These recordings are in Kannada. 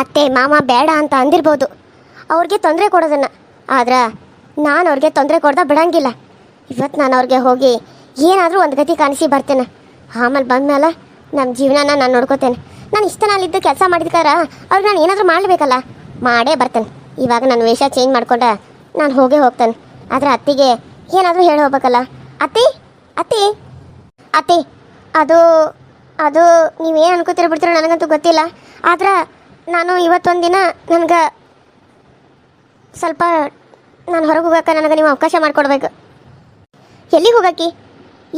ಅತ್ತೆ ಮಾಮ ಬೇಡ ಅಂತ ಅಂದಿರ್ಬೋದು, ಅವ್ರಿಗೆ ತೊಂದರೆ ಕೊಡೋದನ್ನು. ಆದ್ರೆ ನಾನು ಅವ್ರಿಗೆ ತೊಂದರೆ ಕೊಡ್ದ ಬಿಡಂಗಿಲ್ಲ. ಇವತ್ತು ನಾನು ಅವ್ರಿಗೆ ಹೋಗಿ ಏನಾದರೂ ಒಂದು ಗತಿ ಕಾಣಿಸಿ ಬರ್ತೇನೆ. ಆಮೇಲೆ ಬಂದಮೇಲೆ ನಮ್ಮ ಜೀವನನ ನಾನು ನೋಡ್ಕೋತೇನೆ. ನಾನು ಇಷ್ಟ ನಾಳಿದ್ದು ಕೆಲಸ ಮಾಡಿದ್ಕಾರ ಅವ್ರಿಗೆ ನಾನು ಏನಾದರೂ ಮಾಡಬೇಕಲ್ಲ, ಮಾಡೇ ಬರ್ತೇನೆ. ಇವಾಗ ನಾನು ವೇಷ ಚೇಂಜ್ ಮಾಡ್ಕೊಂಡೆ ನಾನು ಹೋಗ್ತೇನೆ. ಆದರೆ ಅತ್ತಿಗೆ ಏನಾದರೂ ಹೇಳಿ ಹೋಗ್ಬೇಕಲ್ಲ. ಅತ್ತಿ ಅತ್ತಿ ಅತ್ತಿ ಅದು ಅದು ನೀವೇನು ಅನ್ಕೋತೀರ ಬಿಡ್ತೀರೋ ನನಗಂತೂ ಗೊತ್ತಿಲ್ಲ. ಆದ್ರೆ ನಾನು ಇವತ್ತೊಂದು ದಿನ ನನಗೆ ಸ್ವಲ್ಪ ನಾನು ಹೊರಗೆ ಹೋಗಕ್ಕೆ ನನಗೆ ನೀವು ಅವಕಾಶ ಮಾಡಿಕೊಡ್ಬೇಕು. ಎಲ್ಲಿಗೆ ಹೋಗಕ್ಕೆ?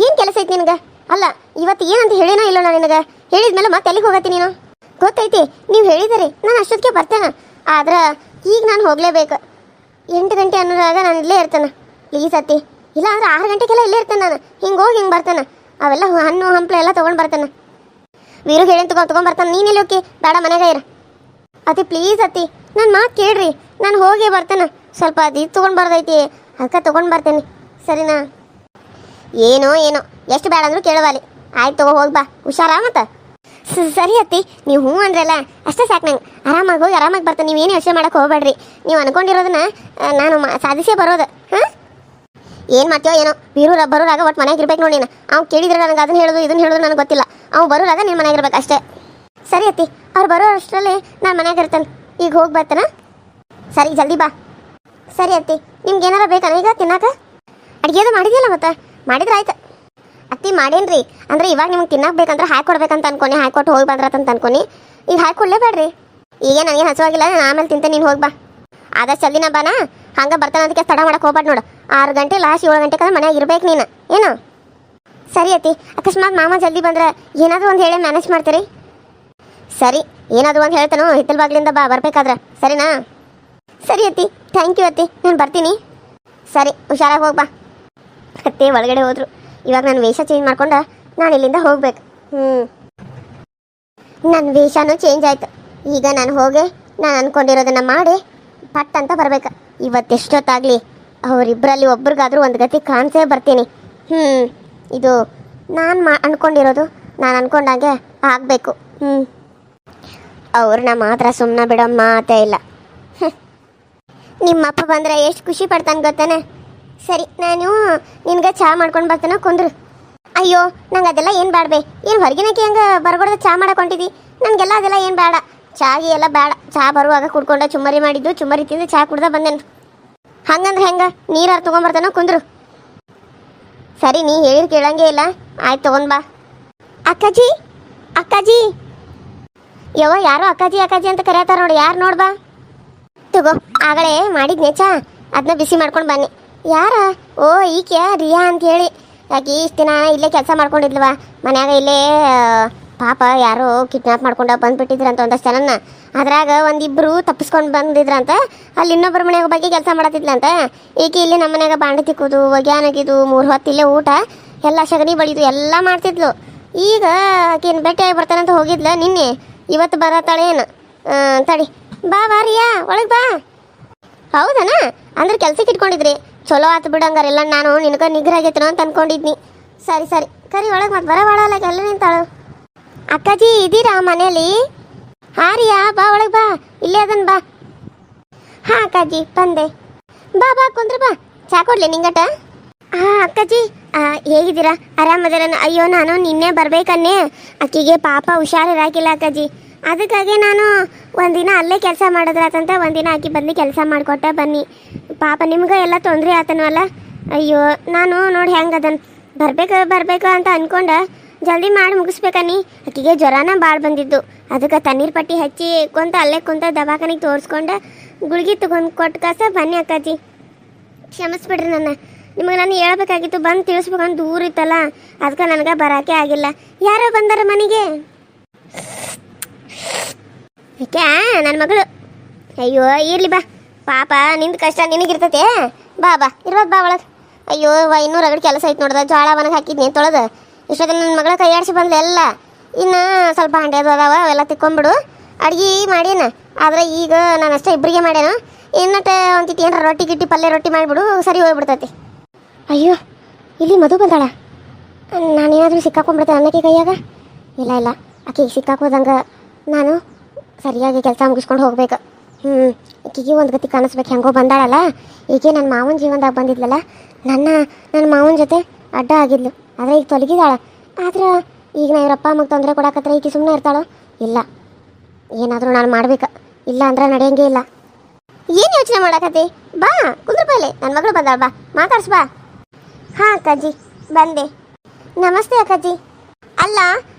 ಏನು ಕೆಲಸ ಐತಿ ನಿನಗೆ? ಅಲ್ಲ, ಇವತ್ತು ಏನಂತ ಹೇಳಿನೋ ಇಲ್ಲೋ ನಾನು ನಿನಗೆ ಹೇಳಿದ್ಮೇಲೆ ಮತ್ತೆ ಎಲ್ಲಿಗೆ ಹೋಗತ್ತಿ ನೀನು? ಗೊತ್ತೈತಿ ನೀವು ಹೇಳಿದಿರಿ, ನಾನು ಅಷ್ಟೊತ್ತಿಗೆ ಬರ್ತೇನೆ. ಆದ್ರೆ ಈಗ ನಾನು ಹೋಗಲೇಬೇಕು. 8 ಗಂಟೆ ಅನ್ನೋದಾಗ ನಾನು ಇಲ್ಲೇ ಇರ್ತೇನೆ. ಪ್ಲೀಸ್ ಅತ್ತಿ, ಇಲ್ಲ ಅಂದ್ರೆ 6 ಗಂಟೆಗೆಲ್ಲ ಇಲ್ಲೇ ಇರ್ತೇನೆ. ನಾನು ಹಿಂಗೆ ಹೋಗಿ ಹಿಂಗೆ ಬರ್ತೇನೆ. ಅವೆಲ್ಲ ಹಣ್ಣು ಹಂಪ್ಲೆ ಎಲ್ಲ ತೊಗೊಂಡು ಬರ್ತೇನೆ. ವೀರು ಹೇಳಿ ತೊಗೊಂಬರ್ತಾನೆ. ನೀನೆಲ್ಲಿ ಹೋಗಿ? ಬೇಡ, ಮನೆಗೆ ಇರ ಅತ್ತಿ. ಪ್ಲೀಸ್ ಅತ್ತಿ, ನನ್ನ ಮಾತು ಕೇಳ್ರಿ. ನಾನು ಹೋಗಿ ಬರ್ತೇನೆ. ಸ್ವಲ್ಪ ಅದು ತೊಗೊಂಡು ಬರೋದೈತಿ, ಅದಕ್ಕೆ ತೊಗೊಂಡು ಬರ್ತೇನೆ. ಸರಿನಾ? ಏನೋ ಎಷ್ಟು ಬೇಡ ಅಂದರೂ ಕೇಳುವಲ್ಲಿ. ಆಯ್ತು ತಗೋ, ಹೋಗಿ ಬಾ, ಹುಷಾರಾ ಮತ್ತೆ. ಸರಿ ಅತ್ತಿ, ನೀವು ಹ್ಞೂ ಅಂದ್ರಲ್ಲ ಅಷ್ಟೇ ಸಾಕು. ನಂಗೆ ಆರಾಮಾಗಿ ಹೋಗಿ ಆರಾಮಾಗಿ ಬರ್ತೇನೆ. ನೀವೇನು ಯೋಚನೆ ಮಾಡೋಕೆ ಹೋಗ್ಬೇಡ್ರಿ. ನೀವು ಅನ್ಕೊಂಡಿರೋದನ್ನ ನಾನು ಸಾಧಿಸೇ ಬರೋದು. ಹಾಂ, ಏನು ಮಾಡ್ತೀವೋ ಏನೋ. ವೀರು ಬರೋರಾಗ ಒಟ್ಟು ಮನೆಗೆ ಇರ್ಬೇಕು ನೋಡಿ. ನೀನು ಅವ್ನು ಕೇಳಿದ್ರೆ ನನಗೆ ಅದನ್ನು ಹೇಳೋದು ಇದನ್ನು ಹೇಳೋದು ನನಗೆ ಗೊತ್ತಿಲ್ಲ. ಅವ್ನು ಬರೋರಾಗ ನೀನು ಮನೆಗೆ ಇರ್ಬೇಕು ಅಷ್ಟೇ. ಸರಿ ಅತ್ತಿ, ಅವ್ರು ಬರೋ ಅಷ್ಟರಲ್ಲಿ ನಾನು ಮನೆಗೆ ಇರ್ತೇನೆ. ಈಗ ಹೋಗಿ ಬರ್ತಾನ? ಸರಿ, ಜಲ್ದಿ ಬಾ. ಸರಿ ಅತ್ತಿ, ನಿಮ್ಗೆ ಏನಾರ ಬೇಕಾ ಈಗ ತಿನ್ನಾಕ? ಅಡುಗೆದು ಮಾಡಿದ್ಯಲ್ಲ ಮತ್ತೆ? ಮಾಡಿದ್ರೆ ಆಯ್ತು. ಅತ್ತಿ ಮಾಡೇನ್ರಿ, ಅಂದರೆ ಇವಾಗ ನಿಮ್ಗೆ ತಿನ್ನಕ್ಕೆ ಬೇಕಂದ್ರೆ ಹಾಕೊಡ್ಬೇಕಂತ ಅನ್ಕೊನಿ. ಹಾಕೊಟ್ಟು ಹೋಗಿ ಬಂದ್ರತಂತ ಅನ್ಕೊನಿ. ಈಗ ಹಾಕೊಡ್ಲೇಬೇಡ್ರಿ. ಈಗ ನನಗೆ ಹಸುವಾಗಿಲ್ಲ, ನಾನು ಆಮೇಲೆ ತಿಂತೇನೆ. ನೀನು ಹೋಗಿ ಬಾ. ಆದಷ್ಟು ಜಲ್ದಿನ ಬಾನ. ಹಂಗೆ ಬರ್ತಾನೆ, ಅದಕ್ಕೆ ತಡ ಮಾಡಕ್ಕೆ ಹೋಗ್ಬಾರ್ದು ನೋಡು. 6 ಗಂಟೆ ಲಾಸ್ಟ್ 7 ಗಂಟೆಗೆ ಮನೆಯಾಗ ಇರ್ಬೇಕು ನೀನು. ಏನು? ಸರಿ ಅತ್ತಿ, ಅಕಸ್ಮಾತ್ ಮಾಮ ಜಲ್ದಿ ಬಂದ್ರೆ ಏನಾದರೂ ಒಂದು ಹೇಳಿ ಮ್ಯಾನೇಜ್ ಮಾಡ್ತೀರಿ? ಸರಿ, ಏನಾದರೂ ಒಂದು ಹೇಳ್ತಾನೋ ಹಿತ್ತಲ ಬಾಗಿಲಿಂದ ಬರಬೇಕಾದ್ರೆ. ಸರಿನಾ? ಸರಿ ಅತ್ತಿ, ಥ್ಯಾಂಕ್ ಯು ಅತ್ತಿ, ನಾನು ಬರ್ತೀನಿ. ಸರಿ, ಹುಷಾರಾಗಿ ಹೋಗಿ ಬಾ. ಅತ್ತೆ ಒಳಗಡೆ ಹೋದ್ರು. ಇವಾಗ ನಾನು ವೇಷ ಚೇಂಜ್ ಮಾಡ್ಕೊಂಡು ನಾನು ಇಲ್ಲಿಂದ ಹೋಗ್ಬೇಕು. ನನ್ನ ವೇಷನೂ ಚೇಂಜ್ ಆಯ್ತು. ಈಗ ನಾನು ಹೋಗಿ ನಾನು ಅಂದ್ಕೊಂಡಿರೋದನ್ನ ಮಾಡಿ ಪಟ್ ಅಂತ ಬರ್ಬೇಕು. ಇವತ್ತೆಷ್ಟೊತ್ತಾಗಲಿ ಅವರಿಬ್ಬರಲ್ಲಿ ಒಬ್ರಿಗಾದ್ರೂ ಒಂದು ಗತಿ ಕಾಣಿಸೇ ಬರ್ತೀನಿ. ಇದು ನಾನು ಅಂದ್ಕೊಂಡಿರೋದು ನಾನು ಅಂದ್ಕೊಂಡಾಗೆ ಆಗಬೇಕು. ಅವ್ರನ್ನ ಮಾತ್ರ ಸುಮ್ಮನೆ ಬಿಡೋ ಮಾತೇ ಇಲ್ಲ. ನಿಮ್ಮಪ್ಪ ಬಂದರೆ ಎಷ್ಟು ಖುಷಿ ಪಡ್ತಾನೆ ಗೊತ್ತಾನೆ. ಸರಿ, ನಾನು ನಿನ್ಗೆ ಚಹಾ ಮಾಡ್ಕೊಂಡು ಬರ್ತಾನೆ, ಕುಂದ್ರು. ಅಯ್ಯೋ, ನಂಗೆ ಅದೆಲ್ಲ ಏನು ಬೇಡಬೇ. ಏನು ಹೊರಗಿನಕ್ಕೆ ಹಂಗೆ ಬರ್ಬಾರ್ದು ಚಹಾ ಮಾಡಕೊಂಡಿದ್ದಿ? ನನಗೆಲ್ಲ ಅದೆಲ್ಲ ಏನು ಬೇಡ. ಚಾಗಿ ಎಲ್ಲ ಬೇಡ. ಚಹಾ ಬರುವಾಗ ಕುಡ್ಕೊಂಡು ಚುಮ್ಮರಿ ಮಾಡಿದ್ದು, ಚುಮ್ಮರಿ ತಿಂದು ಚಹಾ ಕುಡ್ದ ಬಂದೇನು. ಹಂಗಂದ್ರೆ ಹೆಂಗೆ? ನೀರಾರು ತೊಗೊಂಬರ್ತಾನೆ, ಕುಂದ್ರು. ಸರಿ, ನೀ ಹೇಳಿರ್ ಕೇಳಂಗೇ ಇಲ್ಲ. ಆಯ್ತು, ತೊಗೊಂಡು ಬಾ. ಅಕ್ಕಾಜಿ ಅಕ್ಕಾಜಿ, ಯವ್ವ ಯಾರೋ ಅಕ್ಕಾಜಿ ಅಕ್ಕಾಜಿ ಅಂತ ಕರೆಯತ್ತಾರ ನೋಡಿ. ಯಾರು ನೋಡ್ಬಾ. ತಗೋ, ಆಗಲೇ ಮಾಡಿದ್ನೆ ಚಾ, ಅದನ್ನ ಬಿಸಿ ಮಾಡ್ಕೊಂಡು ಬನ್ನಿ. ಯಾರ? ಓ, ಈಕೆ ರಿಯಾ ಅಂತ ಹೇಳಿ. ಯಾಕೆ ಇಷ್ಟು ದಿನ ಇಲ್ಲೇ ಕೆಲಸ ಮಾಡ್ಕೊಂಡಿದ್ಲವ ಮನ್ಯಾಗ. ಇಲ್ಲೇ ಪಾಪ ಯಾರೋ ಕಿಡ್ನಾಪ್ ಮಾಡ್ಕೊಂಡು ಬಂದುಬಿಟ್ಟಿದ್ರಂತ ಒಂದಷ್ಟು ಜನನ. ಅದ್ರಾಗ ಒಂದಿಬ್ಬರು ತಪ್ಪಿಸ್ಕೊಂಡು ಬಂದಿದ್ರಂತ. ಅಲ್ಲಿ ಇನ್ನೊಬ್ಬರ ಮನ್ಯಾಗ ಬಗ್ಗೆ ಕೆಲಸ ಮಾಡತ್ತಿದ್ಲಂತ. ಈಕೆ ಇಲ್ಲಿ ನಮ್ಮ ಮನ್ಯಾಗ ಬಾಂಡೆ ತಿಕ್ಕೋದು, ಒಗ್ಯಾನಗಿದು, 3 ಹೊತ್ತು ಇಲ್ಲೇ ಊಟ ಎಲ್ಲ ಸಗಣಿ ಬಳಿದು ಎಲ್ಲ ಮಾಡ್ತಿದ್ಲು. ಈಗ ಆಕಿನ ಭೇಟಿಯಾಗಿ ಬರ್ತಾನಂತ ಹೋಗಿದ್ಲ ನಿನ್ನೆ. ಇವತ್ತು ಬರತ್ತಾಳೆ ಏನು? ತಡಿ, ಬಾ ರಿಯಾ, ಒಳಗೆ ಬಾ. ಹೌದನ? ಅಂದ್ರೆ ಕೆಲ್ಸಕ್ಕೆ ಇಟ್ಕೊಂಡಿದ್ರಿ. ಚಲೋ ಆತು ಬಿಡಂಗಾರೆಲ್ಲ. ನಾನು ನಿನಗೆ ನಿಗ್ರಹ ಆಗೈತನೋ ಅಂತ ಅನ್ಕೊಂಡಿದ್ನಿ. ಸರಿ ಸರಿ, ಕರಿ ಒಳಗೆ. ಮತ್ತೆ ಬರವಾಳಲ್ಲ, ಎಲ್ಲ ನಿಂತಾಳು. ಅಕ್ಕಾಜಿ ಇದ್ದೀರಾ ಮನೇಲಿ? ಹಾಂ ರಿಯಾ, ಬಾ ಒಳಗೆ ಬಾ. ಇಲ್ಲೇ ಅದನ್ ಬಾ. ಹಾಂ ಅಕ್ಕಾಜಿ, ಬಂದೆ. ಬಾ ಬಾ, ಕುಂದ್ರ ಬಾ. ಚಾ ಕೊಡ್ಲಿ ನಿಂಗಟ? ಹಾಂ ಅಕ್ಕಾಜಿ, ಹೇಗಿದ್ದೀರಾ? ಆರಾಮದಿರನ? ಅಯ್ಯೋ, ನಾನು ನಿನ್ನೆ ಬರ್ಬೇಕನ್ನೇ. ಆಕಿಗೆ ಪಾಪ ಹುಷಾರಿರಾಕಿಲ್ಲ ಅಕ್ಕಾಜಿ. ಅದಕ್ಕಾಗಿ ನಾನು ಒಂದಿನ ಅಲ್ಲೇ ಕೆಲಸ ಮಾಡಿದ್ರಾತಂತ ಒಂದಿನ ಆಕಿ ಬಂದು ಕೆಲಸ ಮಾಡಿಕೊಟ್ಟೆ ಬನ್ನಿ. ಪಾಪ ನಿಮ್ಗೆ ಎಲ್ಲ ತೊಂದರೆ ಆತನವಲ್ಲ. ಅಯ್ಯೋ, ನಾನು ನೋಡಿ ಹೆಂಗೆ ಅದನ್ನು ಬರಬೇಕು ಅಂತ ಅಂದ್ಕೊಂಡೆ. ಜಲ್ದಿ ಮಾಡಿ ಮುಗಿಸ್ಬೇಕನ್ನಿ. ಆಕಿಗೆ ಜ್ವರನ ಭಾಳ ಬಂದಿದ್ದು. ಅದಕ್ಕೆ ತಣ್ಣೀರು ಪಟ್ಟಿ ಹಚ್ಚಿ ಅಲ್ಲೇ ಕುಂತ ದವಾಖಾನಿಗೆ ತೋರಿಸ್ಕೊಂಡು ಗುಳಿಗೆ ತಗೊಂಡು ಕೊಟ್ಟು ಕಾಸ ಬನ್ನಿ ಅಕ್ಕಾಜಿ. ಕ್ಷಮಿಸ್ಬಿಡ್ರಿ ನನ್ನ. ನಿಮಗೆ ನಾನು ಹೇಳ್ಬೇಕಾಗಿತ್ತು, ಬಂದು ತಿಳಿಸ್ಬೇಕಂತ ದೂರ ಇತ್ತಲ್ಲ. ಅದಕ್ಕೆ ನನಗೆ ಬರೋಕ್ಕೆ ಆಗಿಲ್ಲ. ಯಾರೋ ಬಂದಾರ ಮನೆಗೆ. ಯಾಕೆ? ನನ್ನ ಮಗಳು. ಅಯ್ಯೋ, ಇರಲಿ ಬಾ. ಪಾಪ ನಿಂದು ಕಷ್ಟ ನಿನಗಿರ್ತತೆ. ಬಾ ಬಾ, ಇರ್ಬೋದು ಬಾ ಒಳಗೆ. ಅಯ್ಯೋ, ಇನ್ನೂ ರಗಡ್ ಕೆಲಸ ಐತೆ ನೋಡ್ದ. ಜೋಳ ಒಣಗಿ ಹಾಕಿದ್ನಿ ತೊಳೆದು. ಇಷ್ಟೊತ್ತಿಗೆ ನನ್ನ ಮಗಳ ಕೈ ಆಡಿಸಿ ಬಂದ್ಲೆ ಎಲ್ಲ. ಇನ್ನು ಸ್ವಲ್ಪ ಹಂಡೆ ಅದು ಅದಾವ, ಅವೆಲ್ಲ ತಿಕ್ಕೊಂಬಿಡು. ಅಡ್ಗೆ ಮಾಡೇನ. ಆದರೆ ಈಗ ನಾನು ಅಷ್ಟೇ ಇಬ್ಬರಿಗೆ ಮಾಡ್ಯಾನ. ಇನ್ನಟ್ಟು ಒಂದಿಟ್ಟು ಏನಾರ ರೊಟ್ಟಿ ಗಿಟ್ಟಿ ಪಲ್ಯ ರೊಟ್ಟಿ ಮಾಡಿಬಿಡು, ಸರಿ ಹೋಗ್ಬಿಡ್ತೈತಿ. ಅಯ್ಯೋ, ಇಲ್ಲಿ ಮಧು ಬಂದಾಳ. ನಾನೇನಾದರೂ ಸಿಕ್ಕಾಕೊಂಡ್ಬಿಡ್ತೇನೆ ಅನ್ನಕ್ಕೆ ಕೈಯಾಗ? ಇಲ್ಲ ಆಕೆಗೆ ಸಿಕ್ಕಾಕೋದಂಗೆ ನಾನು ಸರಿಯಾಗಿ ಕೆಲಸ ಮುಗಿಸ್ಕೊಂಡು ಹೋಗ್ಬೇಕು. ಈಕಿಗೆ ಒಂದು ಗತಿ ಕಾಣಿಸ್ಬೇಕು. ಹೆಂಗೋ ಬಂದಾಳಲ್ಲ ಈಕೆ ನನ್ನ ಮಾವನ ಜೀವನದಾಗ ಬಂದಿದ್ಲಲ್ಲ, ನನ್ನ ಮಾವನ ಜೊತೆ ಅಡ್ಡ ಆಗಿದ್ಲು. ಆದರೆ ಈಗ ತೊಲಗಿದಾಳ. ಆದ್ರೆ ಈಗ ನಾ ಇವ್ರ ಅಪ್ಪ ಅಮ್ಮಗೆ ತೊಂದರೆ ಕೊಡಕತ್ರ ಈಕೆ ಸುಮ್ಮನೆ ಇರ್ತಾಳೋ? ಇಲ್ಲ, ಏನಾದರೂ ನಾನು ಮಾಡ್ಬೇಕು, ಇಲ್ಲ ಅಂದ್ರೆ ನಡೆಯಂಗೇ ಇಲ್ಲ. ಏನು ಯೋಚನೆ ಮಾಡಕತ್ತಿ? ಬಾ ಕುಂದ್ರ ಪೈಲೆ, ನನ್ನ ಮಗಳು ಬಂದಾಳ, ಬಾ ಮಾತಾಡ್ಸ್ ಬಾ. ಹಾಂ ಅಕ್ಕಾಜಿ ಬಂದೆ. ನಮಸ್ತೆ ಅಕ್ಕಾಜಿ. ಅಲ್ಲ,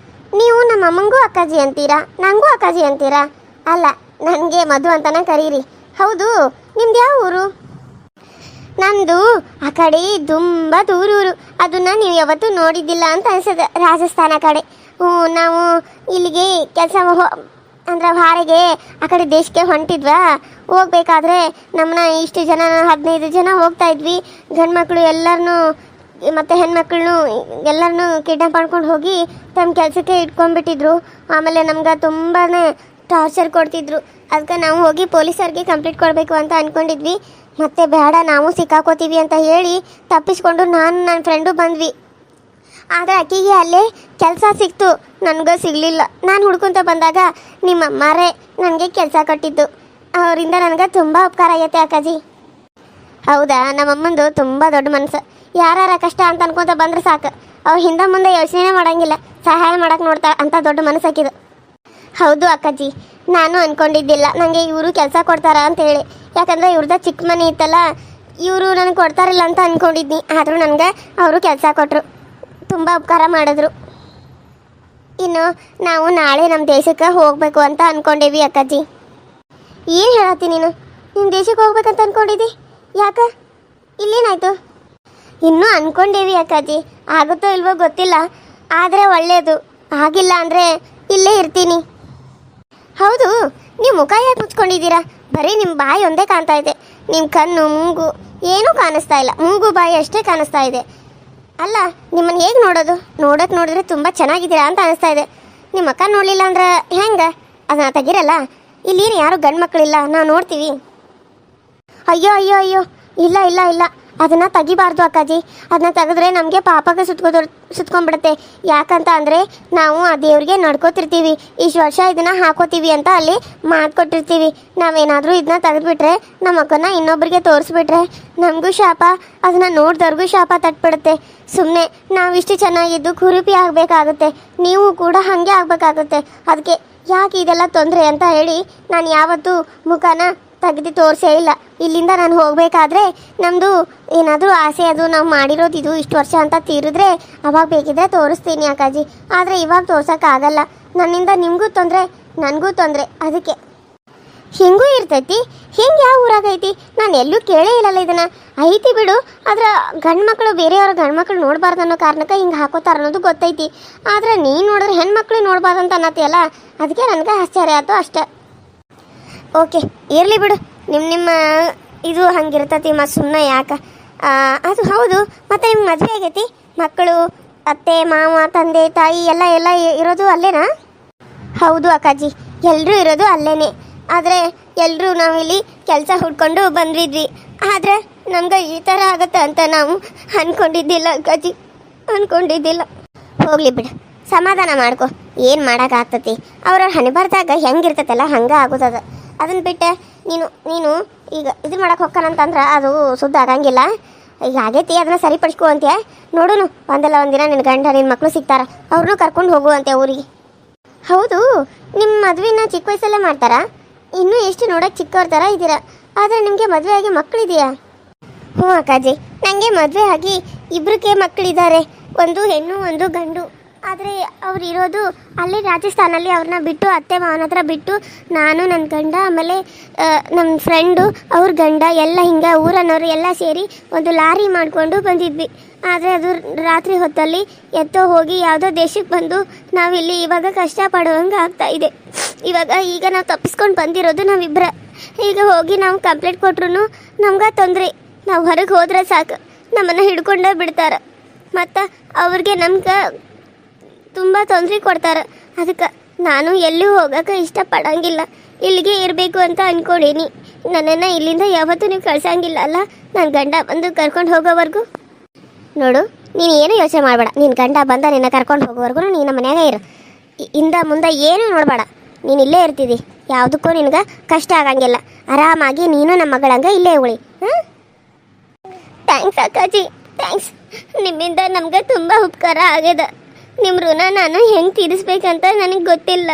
ನೀವು ನಮ್ಮ ಅಮ್ಮಂಗೂ ಅಕ್ಕಾಜಿ ಅಂತೀರಾ, ನನಗೂ ಅಕ್ಕಾಜಿ ಅಂತೀರಾ? ಅಲ್ಲ, ನನಗೆ ಮಧು ಅಂತಾನೆ ಕರೀರಿ. ಹೌದು, ನಿಮ್ದು ಯಾವ ಊರು? ನಂದು ಆ ಕಡೆ ತುಂಬ ದೂರೂರು. ಅದನ್ನ ನೀವು ಯಾವತ್ತೂ ನೋಡಿದ್ದಿಲ್ಲ ಅಂತ ಅನ್ಸುತ್ತೆ, ರಾಜಸ್ಥಾನ ಕಡೆ. ನಾವು ಇಲ್ಲಿಗೆ ಕೆಲಸ ಅಂದ್ರೆ ವಾರಿಗೆ ಆ ಕಡೆ ದೇಶಕ್ಕೆ ಹೊಂಟಿದ್ವಾ. ಹೋಗ್ಬೇಕಾದ್ರೆ ನಮ್ಮನ್ನ ಇಷ್ಟು ಜನ 15 ಜನ ಹೋಗ್ತಾ ಇದ್ವಿ. ಗಂಡು ಮಕ್ಕಳು ಎಲ್ಲರನ್ನೂ ಮತ್ತು ಹೆಣ್ಮಕ್ಳನ್ನೂ ಎಲ್ಲರನ್ನೂ ಕಿಡ್ನಾಪ್ ಮಾಡ್ಕೊಂಡು ಹೋಗಿ ತಮ್ಮ ಕೆಲಸಕ್ಕೆ ಇಟ್ಕೊಂಡ್ಬಿಟ್ಟಿದ್ರು. ಆಮೇಲೆ ನಮ್ಗೆ ತುಂಬಾ ಟಾರ್ಚರ್ ಕೊಡ್ತಿದ್ರು. ಅದಕ್ಕೆ ನಾವು ಹೋಗಿ ಪೊಲೀಸರಿಗೆ ಕಂಪ್ಲೇಂಟ್ ಕೊಡಬೇಕು ಅಂತ ಅಂದ್ಕೊಂಡಿದ್ವಿ. ಮತ್ತೆ ಬೇಡ ನಾವು ಸಿಕ್ಕಾಕೋತೀವಿ ಅಂತ ಹೇಳಿ ತಪ್ಪಿಸ್ಕೊಂಡು ನಾನು ನನ್ನ ಫ್ರೆಂಡು ಬಂದ್ವಿ. ಆದರೆ ಅಕ್ಕಿಗೆ ಅಲ್ಲೇ ಕೆಲಸ ಸಿಕ್ತು, ನನಗೂ ಸಿಗಲಿಲ್ಲ. ನಾನು ಹುಡ್ಕೊಂತ ಬಂದಾಗ ನಿಮ್ಮ ಅಮ್ಮಾರೇ ನನಗೆ ಕೆಲಸ ಕೊಟ್ಟಿದ್ದು. ಅವರಿಂದ ನನಗೆ ತುಂಬ ಉಪಕಾರ ಆಗೈತೆ ಅಕ್ಕಾಜಿ. ಹೌದಾ? ನಮ್ಮಮ್ಮಂದು ತುಂಬ ದೊಡ್ಡ ಮನಸ್ಸು. ಯಾರ ಕಷ್ಟ ಅಂತ ಅನ್ಕೊಂತ ಬಂದ್ರೆ ಸಾಕು, ಅವ್ರು ಹಿಂದೆ ಮುಂದೆ ಯೋಚನೆ ಮಾಡೋಂಗಿಲ್ಲ, ಸಹಾಯ ಮಾಡೋಕೆ ನೋಡ್ತಾರೆ. ಅಂಥ ದೊಡ್ಡ ಮನಸ್ಸಾಕಿದು. ಹೌದು ಅಕ್ಕಾಜಿ, ನಾನು ಅಂದ್ಕೊಂಡಿದ್ದಿಲ್ಲ ನನಗೆ ಇವರು ಕೆಲಸ ಕೊಡ್ತಾರ ಅಂತೇಳಿ. ಯಾಕಂದರೆ ಇವ್ರದ್ದು ಚಿಕ್ಕ ಮನೆ ಇತ್ತಲ್ಲ, ಇವರು ನನಗೆ ಕೊಡ್ತಾರಿಲ್ಲ ಅಂತ ಅಂದ್ಕೊಂಡಿದ್ನಿ. ಆದರೂ ನನಗೆ ಅವರು ಕೆಲಸ ಕೊಟ್ಟರು, ತುಂಬ ಉಪಕಾರ ಮಾಡಿದ್ರು. ಇನ್ನು ನಾವು ನಾಳೆ ನಮ್ಮ ದೇಶಕ್ಕೆ ಹೋಗಬೇಕು ಅಂತ ಅಂದ್ಕೊಂಡೇವಿ ಅಕ್ಕಾಜಿ. ಏನು ಹೇಳತ್ತಿ ನೀನು? ನಿಮ್ಮ ದೇಶಕ್ಕೆ ಹೋಗ್ಬೇಕಂತ ಅಂದ್ಕೊಂಡಿದ್ದಿ? ಯಾಕೆ? ಇಲ್ಲೇನಾಯ್ತು? ಇನ್ನೂ ಅಂದ್ಕೊಂಡೇವಿ ಅಕ್ಕಾಜಿ, ಆಗುತ್ತೋ ಇಲ್ವೋ ಗೊತ್ತಿಲ್ಲ, ಆದರೆ ಒಳ್ಳೆಯದು. ಆಗಿಲ್ಲ ಅಂದರೆ ಇಲ್ಲೇ ಇರ್ತೀನಿ. ಹೌದು, ನೀವು ಮುಖ ಯಾಕೆ ಮುಚ್ಕೊಂಡಿದ್ದೀರಾ? ಬರೀ ನಿಮ್ಮ ಬಾಯಿ ಒಂದೇ ಕಾಣ್ತಾ ಇದೆ. ನಿಮ್ಮ ಕಣ್ಣು ಮೂಗು ಏನೂ ಕಾಣಿಸ್ತಾ ಇಲ್ಲ, ಮೂಗು ಬಾಯಿ ಅಷ್ಟೇ ಕಾಣಿಸ್ತಾ ಇದೆ. ಅಲ್ಲ, ನಿಮ್ಮನ್ನು ಹೇಗೆ ನೋಡೋದು? ನೋಡಿದ್ರೆ ತುಂಬ ಚೆನ್ನಾಗಿದ್ದೀರಾ ಅಂತ ಅನಿಸ್ತಾ ಇದೆ. ನಿಮ್ಮ ಅಕ್ಕ ನೋಡಲಿಲ್ಲ ಅಂದ್ರೆ ಹೆಂಗೆ? ಅದನ್ನ ತೆಗಿರಲ್ಲ. ಇಲ್ಲಿ ಯಾರು ಗಂಡು ಮಕ್ಕಳಿಲ್ಲ, ನಾವು ನೋಡ್ತೀವಿ. ಅಯ್ಯೋ ಅಯ್ಯೋ ಅಯ್ಯೋ, ಇಲ್ಲ ಇಲ್ಲ ಇಲ್ಲ, ಅದನ್ನು ತೆಗಿಬಾರ್ದು ಅಕ್ಕಾಜಿ. ಅದನ್ನ ತೆಗೆದ್ರೆ ನಮಗೆ ಪಾಪಕ್ಕೆ ಸುತ್ಕೊಂಡ್ಬಿಡುತ್ತೆ. ಯಾಕಂತ ಅಂದರೆ ನಾವು ಆ ದೇವ್ರಿಗೆ ನಡ್ಕೋತಿರ್ತೀವಿ, ಇಷ್ಟು ವರ್ಷ ಇದನ್ನು ಹಾಕೋತೀವಿ ಅಂತ ಅಲ್ಲಿ ಮಾಡಿಕೊಟ್ಟಿರ್ತೀವಿ. ನಾವೇನಾದರೂ ಇದನ್ನ ತೆಗೆದುಬಿಟ್ರೆ, ನಮ್ಮ ಅಕ್ಕನ ಇನ್ನೊಬ್ಬರಿಗೆ ತೋರಿಸ್ಬಿಟ್ರೆ ನಮಗೂ ಶಾಪ, ಅದನ್ನು ನೋಡಿದವ್ರಿಗೂ ಶಾಪ ತಟ್ಬಿಡುತ್ತೆ. ಸುಮ್ಮನೆ ನಾವಿಷ್ಟು ಚೆನ್ನಾಗಿದ್ದು ಕುರುಪಿ ಆಗಬೇಕಾಗುತ್ತೆ, ನೀವು ಕೂಡ ಹಾಗೆ ಆಗಬೇಕಾಗುತ್ತೆ. ಅದಕ್ಕೆ ಯಾಕೆ ಇದೆಲ್ಲ ತೊಂದರೆ ಅಂತ ಹೇಳಿ ನಾನು ಯಾವತ್ತೂ ಮುಖನ ತೆಗೆದು ತೋರಿಸೇ ಇಲ್ಲ. ಇಲ್ಲಿಂದ ನಾನು ಹೋಗಬೇಕಾದ್ರೆ ನಮ್ಮದು ಏನಾದರೂ ಆಸೆ, ಅದು ನಾವು ಮಾಡಿರೋದು ಇದು ಇಷ್ಟು ವರ್ಷ ಅಂತ ತೀರಿದ್ರೆ ಅವಾಗ ಬೇಕಿದ್ರೆ ತೋರಿಸ್ತೀನಿ ಅಕ್ಕಾಜಿ. ಆದರೆ ಇವಾಗ ತೋರ್ಸೋಕ್ಕಾಗಲ್ಲ. ನನ್ನಿಂದ ನಿಮಗೂ ತೊಂದರೆ, ನನಗೂ ತೊಂದರೆ. ಅದಕ್ಕೆ ಹಿಂಗೂ ಇರ್ತೈತಿ. ಹಿಂಗೆ ಯಾವ ಊರಾಗೈತಿ? ನಾನು ಎಲ್ಲೂ ಕೇಳೇ ಇಲ್ಲಲ್ಲ ಇದನ್ನು. ಐತಿ ಬಿಡು, ಆದ್ರೆ ಗಂಡು ಮಕ್ಕಳು ಬೇರೆಯವ್ರ ಗಂಡು ಮಕ್ಕಳು ನೋಡಬಾರ್ದು ಅನ್ನೋ ಕಾರಣಕ್ಕೆ ಹಿಂಗೆ ಹಾಕೋತಾರೆ ಅನ್ನೋದು ಗೊತ್ತೈತಿ. ಆದರೆ ನೀನು ನೋಡಿದ್ರೆ ಹೆಣ್ಮಕ್ಳು ನೋಡಬಾರ್ದು ಅಂತ ಅನ್ನತ್ತೀಯಲ್ಲ, ಅದಕ್ಕೆ ನನಗೆ ಆಶ್ಚರ್ಯ ಆಯ್ತು ಅಷ್ಟೆ. ಓಕೆ, ಇರಲಿ ಬಿಡು. ನಿಮ್ಮ ಇದು ಹಂಗಿರ್ತತಿ, ಮತ್ತು ಸುಮ್ಮನೆ ಯಾಕೆ? ಅದು ಹೌದು. ಮತ್ತು ನಿಮ್ಗೆ ಮದುವೆ ಆಗೈತಿ? ಮಕ್ಕಳು, ಅತ್ತೆ ಮಾವ ತಂದೆ ತಾಯಿ ಎಲ್ಲ ಇರೋದು ಅಲ್ಲೇನಾ? ಹೌದು ಅಕ್ಕಾಜಿ, ಎಲ್ಲರೂ ಇರೋದು ಅಲ್ಲೇನೆ. ಆದರೆ ಎಲ್ಲರೂ ನಾವಿಲ್ಲಿ ಕೆಲಸ ಹುಡ್ಕೊಂಡು ಬಂದಿದ್ವಿ. ಆದರೆ ನಮ್ಗೆ ಈ ಥರ ಆಗುತ್ತೆ ಅಂತ ನಾವು ಅಂದ್ಕೊಂಡಿದ್ದಿಲ್ಲ ಅಕ್ಕಾಜಿ, ಅಂದ್ಕೊಂಡಿದ್ದಿಲ್ಲ. ಹೋಗಲಿ ಬಿಡು, ಸಮಾಧಾನ ಮಾಡ್ಕೊ. ಏನು ಮಾಡೋಕ್ಕಾಗ್ತತಿ? ಅವ್ರವ್ರ ಹಣೆ ಬರ್ದಾಗ ಹೆಂಗಿರ್ತೈತಲ್ಲ ಹಂಗೆ ಆಗೋದದ. ಅದನ್ನು ಬಿಟ್ಟೆ ನೀನು ಈಗ ಇದು ಮಾಡೋಕೆ ಹೋಗ್ತಾನಂತಂದ್ರೆ ಅದು ಸುದ್ದ ಆಗಂಗಿಲ್ಲ. ಈಗ ಆಗೈತಿ, ಅದನ್ನ ಸರಿಪಡಿಸ್ಕೊ ಅಂತ್ಯ. ನೋಡುನು, ಒಂದಲ್ಲ ಒಂದಿನ ನಿನ್ನ ಗಂಡ ನಿನ್ನ ಮಕ್ಕಳು ಸಿಗ್ತಾರ, ಅವ್ರನ್ನೂ ಕರ್ಕೊಂಡು ಹೋಗುವಂತೆ ಊರಿಗೆ. ಹೌದು, ನಿಮ್ಮ ಮದುವೆನ ಚಿಕ್ಕ ವಯಸ್ಸಲ್ಲೇ ಮಾಡ್ತಾರಾ? ಇನ್ನೂ ಎಷ್ಟು ನೋಡೋಕೆ ಚಿಕ್ಕವ್ರ ಥರ ಇದ್ದೀರಾ. ಆದರೆ ನಿಮಗೆ ಮದುವೆ ಆಗಿ ಮಕ್ಕಳಿದೆಯಾ? ಹ್ಞೂ ಅಕ್ಕಾಜಿ, ನನಗೆ ಮದುವೆ ಆಗಿ 2 ಮಕ್ಕಳಿದ್ದಾರೆ, ಒಂದು ಹೆಣ್ಣು ಒಂದು ಗಂಡು. ಆದರೆ ಅವ್ರು ಇರೋದು ಅಲ್ಲಿ ರಾಜಸ್ಥಾನಲ್ಲಿ. ಅವ್ರನ್ನ ಬಿಟ್ಟು, ಅತ್ತೆ ಮಾವನ ಹತ್ರ ಬಿಟ್ಟು, ನಾನು ನನ್ನ ಗಂಡ ಆಮೇಲೆ ನಮ್ಮ ಫ್ರೆಂಡು ಅವ್ರ ಗಂಡ ಎಲ್ಲ ಹಿಂಗೆ ಊರನ್ನವರು ಎಲ್ಲ ಸೇರಿ ಒಂದು ಲಾರಿ ಮಾಡಿಕೊಂಡು ಬಂದಿದ್ವಿ. ಆದರೆ ಅದು ರಾತ್ರಿ ಹೊತ್ತಲ್ಲಿ ಎತ್ತೋ ಹೋಗಿ ಯಾವುದೋ ದೇಶಕ್ಕೆ ಬಂದು ನಾವಿಲ್ಲಿ ಇವಾಗ ಕಷ್ಟಪಡುವಂಗೆ ಆಗ್ತಾ ಇದೆ. ಈಗ ನಾವು ತಪ್ಪಿಸ್ಕೊಂಡು ಬಂದಿರೋದು ನಾವಿಬ್ಬರ. ಈಗ ಹೋಗಿ ನಾವು ಕಂಪ್ಲೇಂಟ್ ಕೊಟ್ರು ನಮ್ಗೆ ತೊಂದರೆ. ನಾವು ಹೊರಗೆ ಹೋದ್ರೆ ಸಾಕು, ನಮ್ಮನ್ನು ಹಿಡ್ಕೊಂಡೇ ಬಿಡ್ತಾರೆ. ಮತ್ತು ಅವ್ರಿಗೆ ನಮ್ಗೆ ತುಂಬ ತೊಂದರೆ ಕೊಡ್ತಾರೆ. ಅದಕ್ಕೆ ನಾನು ಎಲ್ಲೂ ಹೋಗೋಕೆ ಇಷ್ಟಪಡೋಂಗಿಲ್ಲ, ಇಲ್ಲಿಗೆ ಇರಬೇಕು ಅಂತ ಅಂದ್ಕೊಂಡೀನಿ. ನನ್ನನ್ನು ಇಲ್ಲಿಂದ ಯಾವತ್ತೂ ನೀವು ಕಳ್ಸೋಂಗಿಲ್ಲ ಅಲ್ಲ, ನನ್ನ ಗಂಡ ಬಂದು ಕರ್ಕೊಂಡು ಹೋಗೋವರೆಗೂ. ನೋಡು, ನೀನು ಏನೂ ಯೋಚನೆ ಮಾಡಬೇಡ. ನಿನ್ನ ಗಂಡ ಬಂದ ನಿನ್ನ ಕರ್ಕೊಂಡು ಹೋಗೋವರೆಗೂ ನೀನು ಮನ್ಯಾಗ ಇರು. ಹಿಂದೆ ಮುಂದೆ ಏನೂ ನೋಡಬೇಡ, ನೀನು ಇಲ್ಲೇ ಇರ್ತಿದ್ದಿ. ಯಾವುದಕ್ಕೂ ನಿನಗೆ ಕಷ್ಟ ಆಗಂಗಿಲ್ಲ. ಆರಾಮಾಗಿ ನೀನು ನಮ್ಮ ಮಗಳಂಗೆ ಇಲ್ಲೇ ಉಳಿ. ಹಾಂ, ಥ್ಯಾಂಕ್ಸ್ ಅಕ್ಕಾಜಿ, ಥ್ಯಾಂಕ್ಸ್. ನಿಮ್ಮಿಂದ ನಮ್ಗೆ ತುಂಬ ಉಪಕಾರ ಆಗ್ಯದ. ನಿಮ್ಮ ಋಣ ನಾನು ಹೆಂಗೆ ತೀರಿಸ್ಬೇಕಂತ ನನಗೆ ಗೊತ್ತಿಲ್ಲ.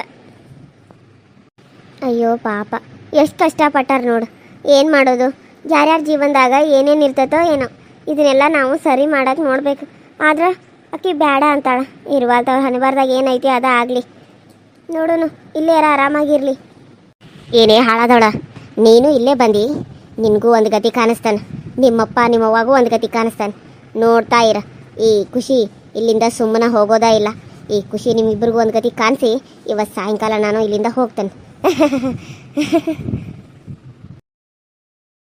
ಅಯ್ಯೋ ಪಾಪ, ಎಷ್ಟು ಕಷ್ಟಪಟ್ಟಾರ ನೋಡು. ಏನು ಮಾಡೋದು, ಯಾರ್ಯಾರ ಜೀವನದಾಗ ಏನೇನು ಇರ್ತೈತೋ ಏನೋ, ಇದನ್ನೆಲ್ಲ ನಾವು ಸರಿ ಮಾಡಕ್ಕೆ ನೋಡ್ಬೇಕು. ಆದ್ರೆ ಆಕಿ ಬೇಡ ಅಂತಾಳ. ಇರುವಾದ ಹನಿಬಾರ್ದಾಗ ಏನೈತಿ ಅದ ಆಗಲಿ ನೋಡೋನು, ಇಲ್ಲೇ ಆರಾಮಾಗಿರಲಿ. ಏನೇ ಹಾಳಾದವಳ, ನೀನು ಇಲ್ಲೇ ಬಂದು ನಿನಗೂ ಒಂದು ಗತಿ ಕಾಣಿಸ್ತಾನೆ, ನಿಮ್ಮಪ್ಪ ನಿಮ್ಮವ್ವಾಗೂ ಒಂದು ಗತಿ ಕಾಣಿಸ್ತಾನೆ. ನೋಡ್ತಾ ಇರ, ಈ ಖುಷಿ ಇಲ್ಲಿಂದ ಸುಮ್ಮನೆ ಹೋಗೋದೇ ಇಲ್ಲ. ಈ ಖುಷಿ ನಿಮ್ಮಿಬ್ಬರಿಗೂ ಒಂದು ಗತಿ ಕಾಣಿಸಿ ಇವತ್ತು ಸಾಯಂಕಾಲ ನಾನು ಇಲ್ಲಿಂದ ಹೋಗ್ತೇನೆ.